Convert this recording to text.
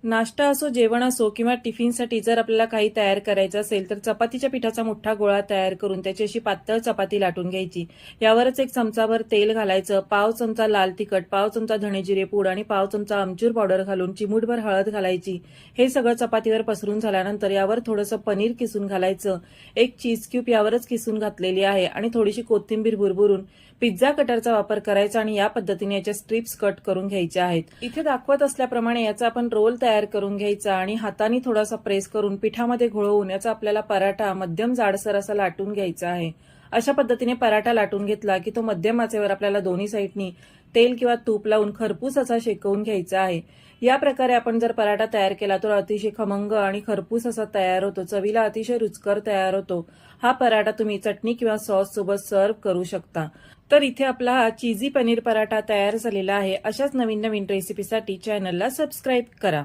नाश्ता असो, जेवण असो किंवा टिफिनसाठी जर आपल्याला काही तयार करायचं असेल तर चपातीच्या पिठाचा मोठा गोळा तयार करून त्याची अशी पातळ चपाती लाटून घ्यायची। यावरच एक चमचाभर तेल घालायचं, पाव चमचा लाल तिखट, पाव चमचा धणे जिरे पूड आणि पाव चमचा आमचूर पावडर घालून चिमूटभर हळद घालायची। हे सगळं चपातीवर पसरून झाल्यानंतर यावर थोडंसं पनीर किसून घालायचं, एक चीज क्यूब यावरच किसून घातलेली आहे आणि थोडीशी कोथिंबीर भुरभुरून पिझ्झा कटरचा वापर करायचा आणि या पद्धतीने याच्या स्ट्रिप्स कट करून घ्यायच्या आहेत। इथे दाखवत असल्याप्रमाणे याचा आपण रोल तयार करून घ्यायचा आणि हाताने थोडासा प्रेस करून पिठामध्ये घोळवून याचा आपल्याला पराठा मध्यम जाडसर असा लाटून घ्यायचा आहे। अशा पद्धतीने पराठा लाटून घेतला की तो मध्यम आचेवर आपल्याला दोन्ही साईडनी तेल किंवा तूप लावून खरपूस असा शेकवून घ्यायचा आहे। या प्रकारे आपण जर पराठा तयार केला तर अतिशय खमंग आणि खरपूस असा तयार होतो, चवीला अतिशय रुचकर तयार होतो। हा पराठा तुम्ही चटणी किंवा सॉस सोबत सर्व करू शकता। तर इथे आपला हा चीजी पनीर पराठा तयार झालेला आहे। अशाच नवीन नवीन रेसिपीसाठी चॅनलला सबस्क्राईब करा।